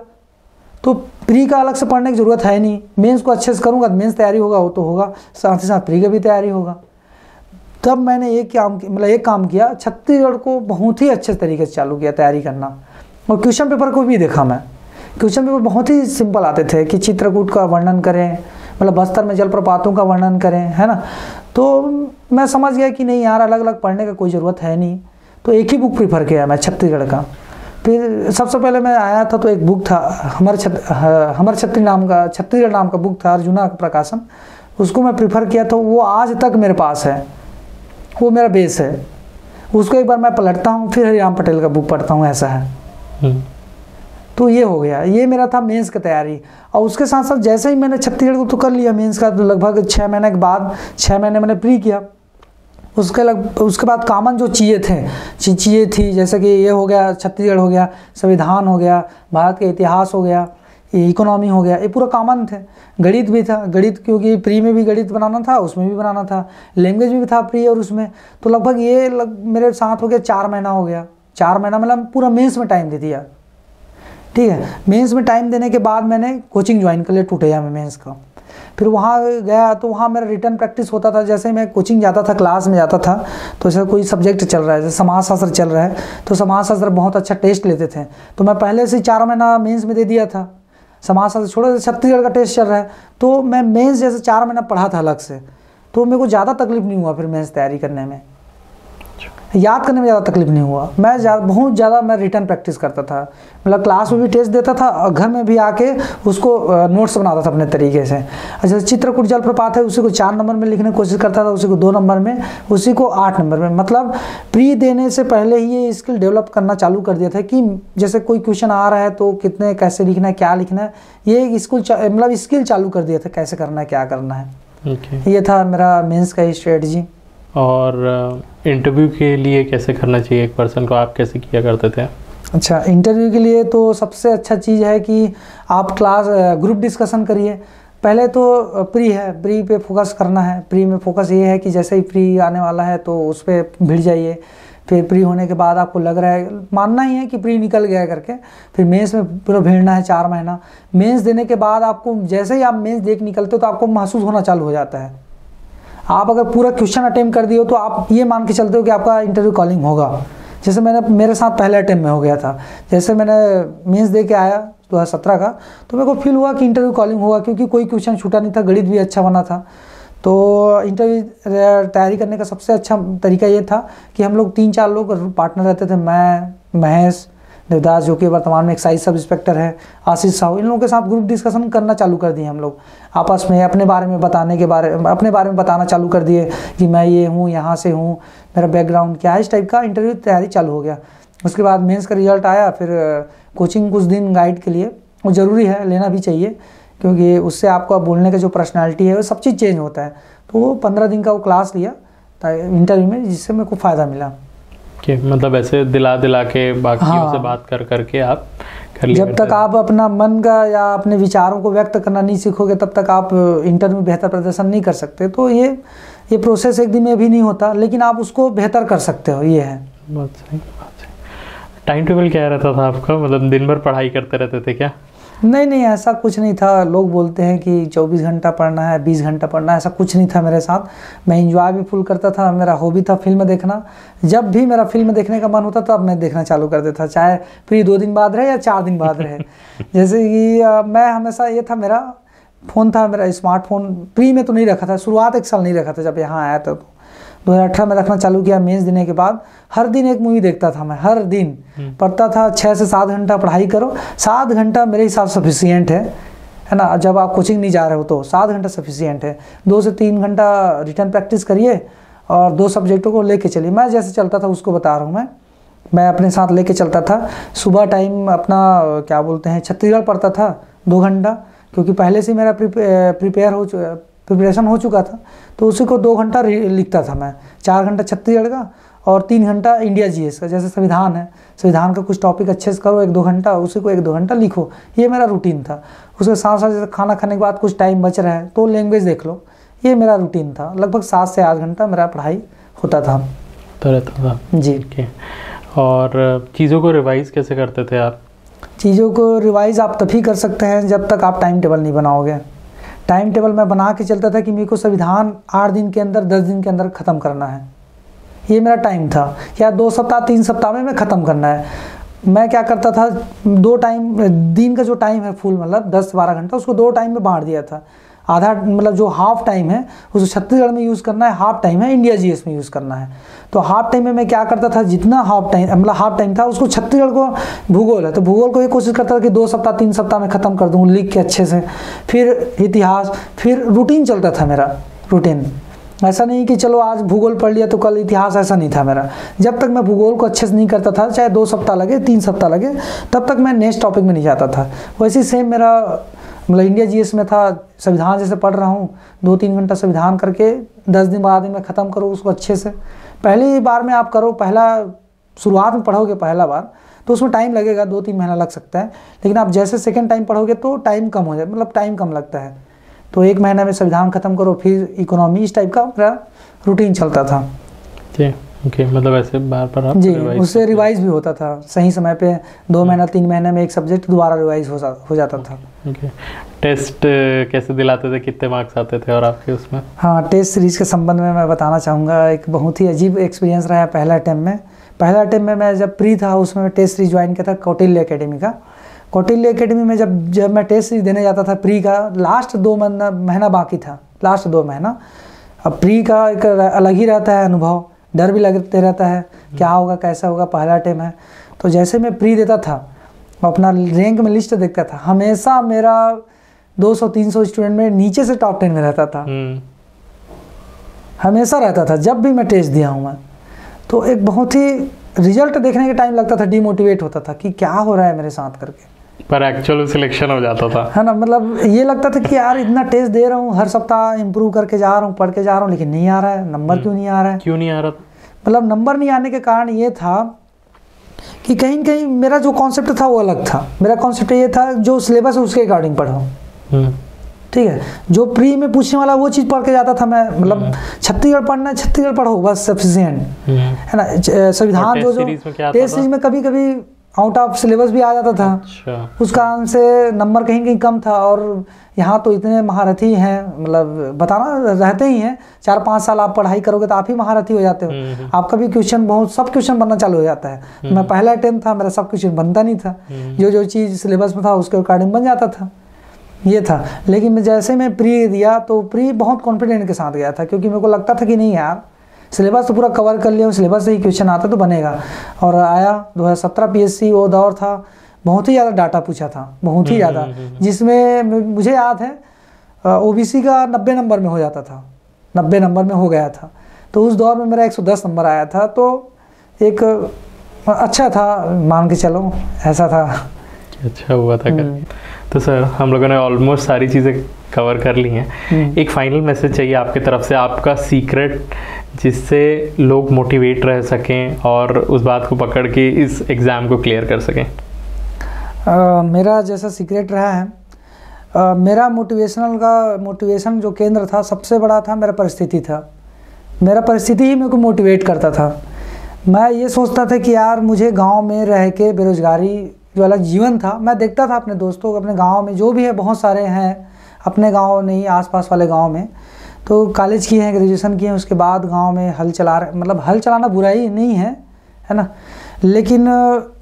तो प्री का अलग से पढ़ने की ज़रूरत है नहीं। मेंस को अच्छे से करूँगा तो मेंस तैयारी होगा, वो तो होगा, साथ ही साथ प्री का भी तैयारी होगा। तब मैंने एक काम किया, छत्तीसगढ़ को बहुत ही अच्छे तरीके से चालू किया तैयारी करना। और क्वेश्चन पेपर को भी देखा मैं, क्वेश्चन पेपर बहुत ही सिंपल आते थे कि चित्रकूट का वर्णन करें, मतलब बस्तर में जलप्रपातों का वर्णन करें, है ना। तो मैं समझ गया कि नहीं यार, अलग अलग पढ़ने का कोई ज़रूरत है नहीं, तो एक ही बुक प्रीफर किया मैं छत्तीसगढ़ का। फिर सबसे पहले मैं आया था तो एक बुक था हमर छत्तीसगढ़ नाम का बुक था, अर्जुना प्रकाशन, उसको मैं प्रीफर किया, तो वो आज तक मेरे पास है, वो मेरा बेस है। उसको एक बार मैं पलटता हूँ, फिर हरिराम पटेल का बुक पढ़ता हूँ, ऐसा है। तो ये हो गया, ये मेरा था मेंस की तैयारी। और उसके साथ साथ जैसे ही मैंने छत्तीसगढ़ को तो कर लिया मेंस का, तो लगभग 6 महीने के बाद 6 महीने मैंने प्री किया। उसके बाद कॉमन जो चीज़ें थी, जैसे कि ये हो गया, छत्तीसगढ़ हो गया, संविधान हो गया, भारत का इतिहास हो गया, इकोनॉमी हो गया, ये पूरा कॉमन थे। गणित भी था, गणित क्योंकि प्री में भी गणित बनाना था, उसमें भी बनाना था, लैंग्वेज भी था प्री और उसमें, तो लगभग ये मेरे साथ हो गया 4 महीना हो गया। 4 महीना मतलब पूरा मेंस में टाइम दे दिया, ठीक है। मेंस में टाइम देने के बाद मैंने कोचिंग ज्वाइन कर लिया टूटिया में मेंस का। फिर वहाँ गया तो वहाँ मेरा रिटर्न प्रैक्टिस होता था। जैसे मैं कोचिंग जाता था, क्लास में जाता था, तो जैसे कोई सब्जेक्ट चल रहा है, जैसे समाजशास्त्र चल रहा है, तो समाजशास्त्र बहुत अच्छा टेस्ट लेते थे, तो मैं पहले से 4 महीना मेंस में दे दिया था। समाजशास्त्र छोड़ो, छत्तीसगढ़ का टेस्ट चल रहा है, तो मैं मेंस जैसे 4 महीना पढ़ा था अलग से, तो मेरे को ज़्यादा तकलीफ नहीं हुआ फिर मेंस तैयारी करने में, याद करने में ज़्यादा तकलीफ नहीं हुआ। बहुत ज़्यादा मैं रिटर्न प्रैक्टिस करता था, मतलब क्लास में भी टेस्ट देता था और घर में भी आके उसको नोट्स बनाता था अपने तरीके से। अच्छा, चित्रकूट जलप्रपात है, उसी को 4 नंबर में लिखने की कोशिश करता था, उसी को 2 नंबर में, उसी को 8 नंबर में। मतलब प्री देने से पहले ही ये स्किल डेवलप करना चालू कर दिया था कि जैसे कोई क्वेश्चन आ रहा है तो कितने कैसे लिखना है, क्या लिखना है, ये स्किल चालू कर दिया था, कैसे करना है, क्या करना है। ये था मेरा मेंस का स्ट्रेटजी। और इंटरव्यू के लिए कैसे करना चाहिए एक पर्सन को, आप कैसे किया करते थे? अच्छा, इंटरव्यू के लिए तो सबसे अच्छा चीज़ है कि आप ग्रुप डिस्कशन करिए। पहले तो प्री पे फोकस करना है। प्री में फोकस ये है कि जैसे ही प्री आने वाला है तो उस पर भिड़ जाइए। फिर प्री होने के बाद आपको लग रहा है, मानना ही है कि प्री निकल गया करके, फिर मेंस में पूरा भिड़ना है 4 महीना। मेंस देने के बाद आपको, जैसे ही आप मेंस देख निकलते हो तो आपको महसूस होना चालू हो जाता है। आप अगर पूरा क्वेश्चन अटेम्प्ट कर दिए हो तो आप ये मान के चलते हो कि आपका इंटरव्यू कॉलिंग होगा। जैसे मेरे साथ पहले अटेम्प्ट में हो गया था। जैसे मैंने मेंस दे के आया 2017 का, तो मेरे को फील हुआ कि इंटरव्यू कॉलिंग होगा, क्योंकि कोई क्वेश्चन छूटा नहीं था, गणित भी अच्छा बना था। तो इंटरव्यू तैयारी करने का सबसे अच्छा तरीका ये था कि हम लोग 3-4 लोग पार्टनर रहते थे, मैं, महेश, देवदास जो कि वर्तमान में एक्साइज सब इंस्पेक्टर है, आशीष साहू, इन लोगों के साथ ग्रुप डिस्कशन करना चालू कर दिए। हम लोग आपस में अपने बारे में बताना चालू कर दिए कि मैं ये हूँ, यहाँ से हूँ, मेरा बैकग्राउंड क्या है, इस टाइप का इंटरव्यू तैयारी चालू हो गया। उसके बाद मेंस का रिजल्ट आया, फिर कोचिंग कुछ दिन गाइड के लिए, वो ज़रूरी है, लेना भी चाहिए, क्योंकि उससे आपका बोलने का जो पर्सनैलिटी है वो सब चीज़ चेंज होता है। तो वो 15 दिन का वो क्लास लिया इंटरव्यू में, जिससे मेरे को फ़ायदा मिला। कि मतलब ऐसे दिला के बाकियों से बात करके आप कर लिया। जब तक आप अपना मन का या अपने विचारों को व्यक्त करना नहीं सीखोगे, तब तक आप इंटरव्यू में बेहतर प्रदर्शन नहीं कर सकते। तो ये प्रोसेस एक दिन में भी नहीं होता, लेकिन आप उसको बेहतर कर सकते हो, ये है। बात सही। टाइम टेबल क्या रहता था आपका, मतलब दिन भर पढ़ाई करते रहते थे क्या? नहीं, ऐसा कुछ नहीं था। लोग बोलते हैं कि 24 घंटा पढ़ना है, 20 घंटा पढ़ना है, ऐसा कुछ नहीं था मेरे साथ। मैं एंजॉय भी फुल करता था, मेरा हॉबी था फिल्म देखना। जब भी मेरा फिल्म देखने का मन होता था, मैं देखना चालू कर देता, चाहे प्री 2 दिन बाद रहे या 4 दिन बाद रहे। जैसे कि मैं हमेशा, ये था मेरा फ़ोन था, मेरा स्मार्टफोन प्री में तो नहीं रखा था, शुरुआत 1 साल नहीं रखा था, जब यहाँ आया था। 2018 में रखना चालू किया मेंस देने के बाद। हर दिन एक मूवी देखता था मैं, हर दिन पढ़ता था। 6 से 7 घंटा पढ़ाई करो, 7 घंटा मेरे हिसाब से सफिशियंट है ना। जब आप कोचिंग नहीं जा रहे हो तो 7 घंटा सफिशियंट है। 2 से 3 घंटा रिटर्न प्रैक्टिस करिए और 2 सब्जेक्टों को लेके चलिए। मैं जैसे चलता था उसको बता रहा हूँ मैं अपने साथ लेके चलता था। सुबह टाइम अपना क्या बोलते हैं छत्तीसगढ़ पढ़ता था 2 घंटा, क्योंकि पहले से मेरा प्रिपरेशन हो चुका था, तो उसी को 2 घंटा लिखता था मैं। 4 घंटा छत्तीसगढ़ का और 3 घंटा इंडिया जीएस का। जैसे संविधान है, संविधान का कुछ टॉपिक अच्छे से करो 1-2 घंटा, उसी को 1-2 घंटा लिखो। ये मेरा रूटीन था। उसके साथ साथ जैसे खाना खाने के बाद कुछ टाइम बच रहा है तो लैंग्वेज देख लो। ये मेरा रूटीन था। लगभग 7 से 8 घंटा मेरा पढ़ाई होता था। तो रहता था जी। okay. और चीज़ों को रिवाइज़ कैसे करते थे आप? चीज़ों को रिवाइज़ आप तभी कर सकते हैं जब तक आप टाइम टेबल नहीं बनाओगे। टाइम टेबल मैं बना के चलता था कि मेरे को संविधान 8 दिन के अंदर 10 दिन के अंदर ख़त्म करना है। ये मेरा टाइम था, या 2 सप्ताह 3 सप्ताह में ख़त्म करना है। मैं क्या करता था, 2 टाइम दिन का जो टाइम है फुल मतलब 10-12 घंटा, उसको 2 टाइम में बांट दिया था। आधा मतलब जो हाफ टाइम है उसको छत्तीसगढ़ में यूज़ करना है, हाफ टाइम है इंडिया जीएस में यूज़ करना है। तो हाफ टाइम में मैं क्या करता था, जितना हाफ टाइम था उसको छत्तीसगढ़ को भूगोल है तो भूगोल को ये कोशिश करता था कि 2 सप्ताह 3 सप्ताह में ख़त्म कर दूँ लिख के अच्छे से। फिर इतिहास, फिर रूटीन चलता था मेरा। रूटीन ऐसा नहीं कि चलो आज भूगोल पढ़ लिया तो कल इतिहास, ऐसा नहीं था मेरा। जब तक मैं भूगोल को अच्छे से नहीं करता था, चाहे 2 सप्ताह लगे 3 सप्ताह लगे, तब तक मैं नेक्स्ट टॉपिक में नहीं जाता था। वैसे सेम मेरा मतलब इंडिया जीएस में था। संविधान जैसे पढ़ रहा हूँ, 2-3 घंटा संविधान करके 10 दिन 12 दिन में ख़त्म करो उसको अच्छे से। पहली बार में आप करो, पहला शुरुआत में पढ़ोगे पहला बार तो उसमें टाइम लगेगा, 2-3 महीना लग सकता है। लेकिन आप जैसे सेकेंड टाइम पढ़ोगे तो टाइम कम हो जाए, मतलब टाइम कम लगता है। तो 1 महीना में संविधान ख़त्म करो, फिर इकोनॉमी, इस टाइप का मेरा रूटीन चलता था। ओके, मतलब ऐसे बार बार आप जी, उससे रिवाइज भी होता था सही समय पे। 2 महीना 3 महीने में एक सब्जेक्ट दोबारा रिवाइज हो जाता था। ओके, टेस्ट कैसे दिलाते थे, कितने मार्क्स आते थे और आपके उसमें? हाँ, टेस्ट सीरीज़ के संबंध में मैं बताना चाहूँगा। एक बहुत ही अजीब एक्सपीरियंस रहा है पहला अटेम्प्ट में। पहला अटेम्प्ट में मैं जब प्री था उसमें मैं टेस्ट सीरीज ज्वाइन किया था कौटिल्य एकेडमी का। कौटिल्य एकेडमी में जब मैं टेस्ट सीरीज देने जाता था प्री का, लास्ट 2 महीना बाकी था, लास्ट 2 महीना। अब प्री का एक अलग ही रहता है अनुभव, डर भी लगते रहता है क्या होगा कैसा होगा, पहला टाइम है। तो जैसे मैं प्री देता था, अपना रैंक में लिस्ट देखता था, हमेशा मेरा 200-300 स्टूडेंट में नीचे से टॉप 10 में रहता था। हमेशा रहता था जब भी मैं टेस्ट दिया हूँ मैं। तो एक बहुत ही रिजल्ट देखने के टाइम लगता था, डिमोटिवेट होता था कि क्या हो रहा है मेरे साथ करके, पर एक्चुअल सिलेक्शन हो जाता था, है ना। मतलब ये लगता था कि यार इतना टेस्ट दे रहा हूँ, हर सप्ताह इंप्रूव करके जा रहा हूँ, पढ़ के जा रहा हूँ, लेकिन नहीं आ रहा है नंबर। क्यों नहीं आ रहा है? क्यों नहीं आ रहा? मतलब नंबर नहीं आने के कारण ये था कि कहीं न कहीं मेरा जो कॉन्सेप्ट था वो अलग था। मेरा कॉन्सेप्ट ये था जो सिलेबस है उसके अकॉर्डिंग पढ़ो, ठीक है। जो प्री में पूछने वाला वो चीज़ पढ़ के जाता था मैं। मतलब छत्तीसगढ़ पढ़ना है, छत्तीसगढ़ पढ़ो बस, सफिशिएंट है ना। संविधान जो टेस्ट सीरीज में कभी कभी आउट ऑफ सिलेबस भी आ जाता था। अच्छा। उस कारण से नंबर कहीं कहीं कम था। और यहाँ तो इतने महारथी हैं, मतलब बताना रहते ही हैं, 4-5 साल आप पढ़ाई करोगे तो आप ही महारथी हो जाते हो। आपका भी क्वेश्चन बहुत, सब क्वेश्चन बनना चालू हो जाता है। मैं पहला अटेम्प्ट था, मेरा सब क्वेश्चन बनता नहीं था। जो चीज़ सिलेबस में था उसके अकॉर्डिंग बन जाता था, ये था। लेकिन जैसे मैं प्री दिया तो प्री बहुत कॉन्फिडेंट के साथ गया था, क्योंकि मेरे को लगता था कि नहीं यार सिलेबस तो पूरा कवर कर लिया, सिलेबस से ही क्वेश्चन आता तो बनेगा। और आया 2017 पीएससी, वो दौर था, बहुत ही ज़्यादा डाटा पूछा था, बहुत ही ज़्यादा, जिसमें मुझे याद है ओबीसी का 90 नंबर में हो जाता था, 90 नंबर में हो गया था। तो उस दौर में मेरा 110 नंबर आया था, तो एक अच्छा था, मान के चलो ऐसा था। अच्छा हुआ था। तो सर हम लोगों ने ऑलमोस्ट सारी चीज़ें कवर कर ली हैं। एक फाइनल मैसेज चाहिए आपकी तरफ से, आपका सीक्रेट जिससे लोग मोटिवेट रह सकें और उस बात को पकड़ के इस एग्ज़ाम को क्लियर कर सकें। मेरा जैसा सीक्रेट रहा है, मेरा मोटिवेशन जो केंद्र था सबसे बड़ा था, मेरा परिस्थिति था। मेरा परिस्थिति ही मेरे को मोटिवेट करता था। मैं ये सोचता था कि यार मुझे गांव में रह के बेरोजगारी वाला जीवन था, मैं देखता था अपने दोस्तों को, अपने गांव में जो भी है, बहुत सारे हैं अपने गांव नहीं आसपास वाले गांव में, तो कॉलेज किए हैं, ग्रेजुएशन किए हैं, उसके बाद गांव में हल चला रहे। मतलब हल चलाना बुराई नहीं है, है ना, लेकिन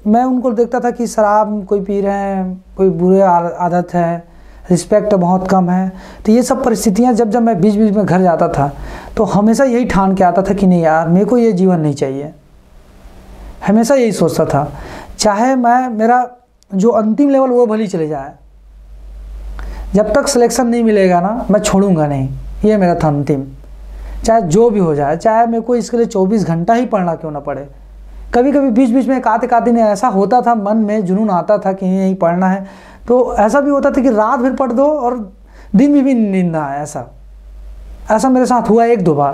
मैं उनको देखता था कि शराब कोई पी रहे हैं, कोई बुरे आदत है, रिस्पेक्ट बहुत कम है। तो ये सब परिस्थितियाँ जब मैं बीच बीच में घर जाता था तो हमेशा यही ठान के आता था कि नहीं यार, मेरे को ये जीवन नहीं चाहिए। हमेशा यही सोचता था, चाहे मेरा जो अंतिम लेवल वो भली चले जाए, जब तक सिलेक्शन नहीं मिलेगा ना मैं छोड़ूंगा नहीं। ये मेरा था अंतिम, चाहे जो भी हो जाए, चाहे मेरे को इसके लिए 24 घंटा ही पढ़ना क्यों ना पड़े। कभी कभी बीच बीच में एक आते ने ऐसा होता था, मन में जुनून आता था कि यही पढ़ना है, तो ऐसा भी होता था कि रात भर पढ़ दो और दिन में भी नींद ना आए। ऐसा मेरे साथ हुआ 1-2 बार,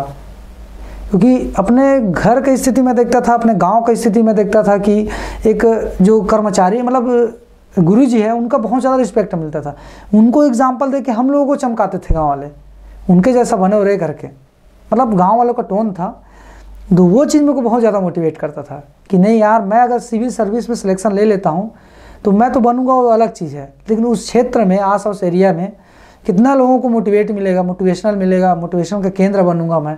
क्योंकि अपने घर की स्थिति में देखता था, अपने गांव की स्थिति में देखता था कि एक जो कर्मचारी मतलब गुरुजी है, उनका बहुत ज़्यादा रिस्पेक्ट मिलता था। उनको एग्जाम्पल दे के हम लोगों को चमकाते थे गाँव वाले, उनके जैसा बने और करके, मतलब गाँव वालों का टोन था। तो वो चीज़ मेरे को बहुत ज़्यादा मोटिवेट करता था कि नहीं यार, मैं अगर सिविल सर्विस में सिलेक्शन ले लेता हूँ तो मैं तो बनूंगा, वो अलग चीज़ है, लेकिन उस क्षेत्र में, आस पास एरिया में कितना लोगों को मोटिवेट मिलेगा, मोटिवेशनल मिलेगा, मोटिवेशन का केंद्र बनूंगा मैं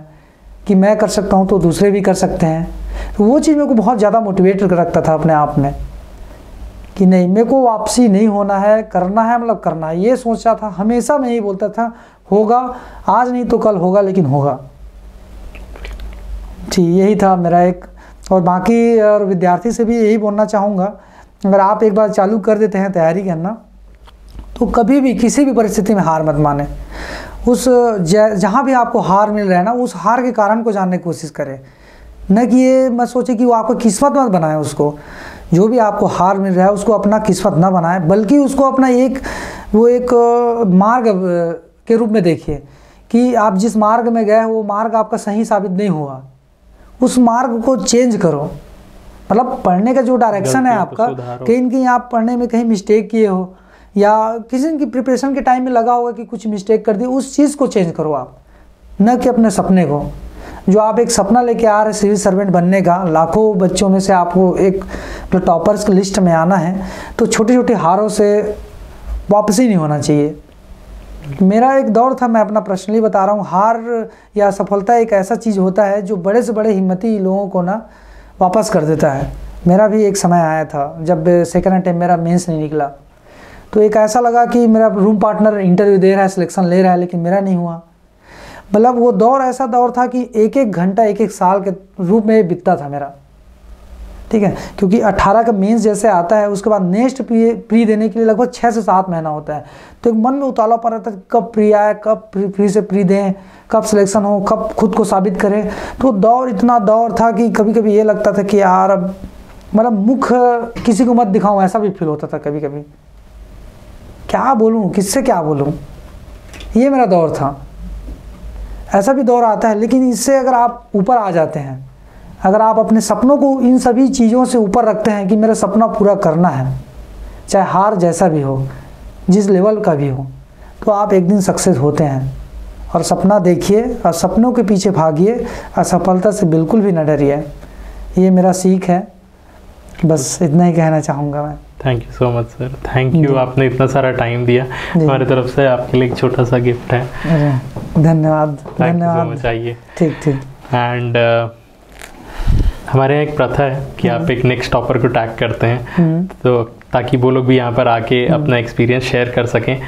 कि मैं कर सकता हूँ तो दूसरे भी कर सकते हैं। तो वो चीज़ मेरे को बहुत ज़्यादा मोटिवेट रखता था अपने आप में कि नहीं, मेरे को वापसी नहीं होना है, करना है, मतलब करना है। ये सोचा था, हमेशा मैं यही बोलता था, होगा, आज नहीं तो कल होगा, लेकिन होगा। जी, यही था मेरा एक। और बाकी और विद्यार्थी से भी यही बोलना चाहूँगा, अगर आप एक बार चालू कर देते हैं तैयारी करना, तो कभी भी किसी भी परिस्थिति में हार मत माने। उस जहाँ भी आपको हार मिल रहा है ना, उस हार के कारण को जानने की कोशिश करें, न कि ये मत सोचे कि वो आपको किस्मत मत बनाए। उसको, जो भी आपको हार मिल रहा है उसको अपना किस्मत ना बनाए, बल्कि उसको अपना एक मार्ग के रूप में देखिए कि आप जिस मार्ग में गए वो मार्ग आपका सही साबित नहीं हुआ, उस मार्ग को चेंज करो। मतलब पढ़ने का जो डायरेक्शन है आपका, कहीं न कहीं आप पढ़ने में कहीं मिस्टेक किए हो, या किसी की प्रिपरेशन के टाइम में लगा होगा कि कुछ मिस्टेक कर दी, उस चीज़ को चेंज करो आप, न कि अपने सपने को। जो आप एक सपना लेके आ रहे सिविल सर्वेंट बनने का, लाखों बच्चों में से आपको एक टॉपर्स की लिस्ट में आना है, तो छोटी छोटी हारों से वापसी नहीं होना चाहिए। मेरा एक दौर था, मैं अपना पर्सनली बता रहा हूँ, हार या सफलता एक ऐसा चीज़ होता है जो बड़े से बड़े हिम्मती लोगों को ना वापस कर देता है। मेरा भी एक समय आया था जब सेकेंड अटेम्प्ट मेरा मेंस नहीं निकला, तो एक ऐसा लगा कि मेरा रूम पार्टनर इंटरव्यू दे रहा है, सिलेक्शन ले रहा है, लेकिन मेरा नहीं हुआ। मतलब वो दौर ऐसा दौर था कि 1-1 घंटा 1-1 साल के रूप में बीतता था मेरा, ठीक है, क्योंकि 18 का मेंस जैसे आता है, उसके बाद नेक्स्ट प्री देने के लिए लगभग 6 से 7 महीना होता है। तो एक मन में उताला पड़ रहा था कि कब प्री आए, कब प्री से प्री दें, कब सिलेक्शन हो, कब खुद को साबित करें। तो दौर इतना दौर था कि कभी कभी ये लगता था कि यार अब मतलब मुख किसी को मत दिखाऊं, ऐसा भी फील होता था कभी कभी, क्या बोलूँ, किससे क्या बोलूँ। ये मेरा दौर था। ऐसा भी दौर आता है, लेकिन इससे अगर आप ऊपर आ जाते हैं, अगर आप अपने सपनों को इन सभी चीज़ों से ऊपर रखते हैं कि मेरा सपना पूरा करना है, चाहे हार जैसा भी हो, जिस लेवल का भी हो, तो आप एक दिन सक्सेस होते हैं। और सपना देखिए और सपनों के पीछे भागिए, असफलता से बिल्कुल भी न डरिए। ये मेरा सीख है, बस इतना ही कहना चाहूँगा मैं। Thank you so much sir, thank you, आपने इतना सारा टाइम दिया। हमारी तरफ से आपके लिए एक छोटा सा गिफ्ट है। धन्यवाद, धन्यवाद। चाहिए ठीक ठीक। एंड हमारे यहाँ एक प्रथा है कि आप एक नेक्स्ट टॉपर को टैग करते हैं, तो ताकि वो लोग भी यहाँ पर आके अपना एक्सपीरियंस शेयर कर सकें।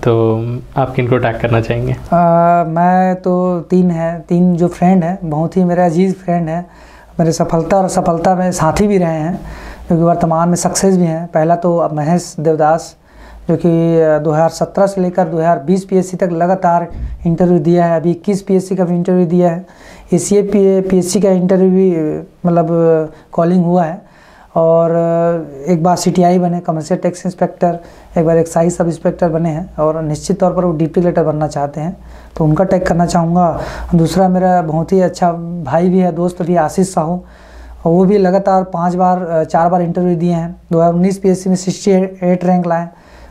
तो आप किनको टैग करना चाहेंगे? मैं तो 3 जो फ्रेंड हैं, बहुत ही मेरे अजीज फ्रेंड हैं, मेरे सफलता और असफलता में साथी भी रहे हैं, जो कि वर्तमान में सक्सेस भी हैं। पहला तो महेश देवदास, जो कि 2017 से लेकर 2020 पीएससी तक लगातार इंटरव्यू दिया है, अभी 21 पीएससी का भी इंटरव्यू दिया है, एसीए पीएससी का इंटरव्यू भी मतलब कॉलिंग हुआ है, और एक बार सीटीआई बने, कमर्शियल टैक्स इंस्पेक्टर, एक बार एक्साइज सब इंस्पेक्टर बने हैं, और निश्चित तौर पर वो डिप्टी कलेक्टर बनना चाहते हैं, तो उनका टैग करना चाहूँगा। दूसरा मेरा बहुत ही अच्छा भाई भी है, दोस्त भी, आशीष साहू, वो भी लगातार 4 बार इंटरव्यू दिए हैं। 2019 पीएससी में 68 रैंक लाए,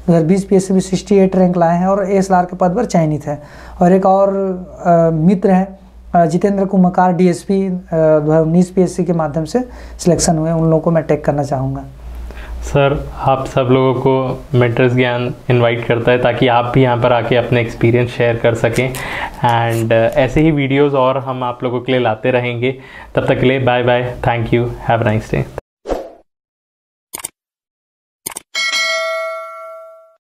2020 पीएससी में 68 रैंक लाए हैं, और एएसएलआर के पद पर चयनित है। और एक और मित्र हैं जितेंद्र कुमार, डीएसपी, 2019 पीएससी के माध्यम से सिलेक्शन हुए, उन लोगों को मैं टैग करना चाहूँगा। सर, आप सब लोगों को मेंटर्स ज्ञान इनवाइट करता है ताकि आप भी यहाँ पर आके अपने एक्सपीरियंस शेयर कर सकें, एंड ऐसे ही वीडियोस और हम आप लोगों के लिए लाते रहेंगे। तब तक के लिए bye bye, thank you, have a nice day.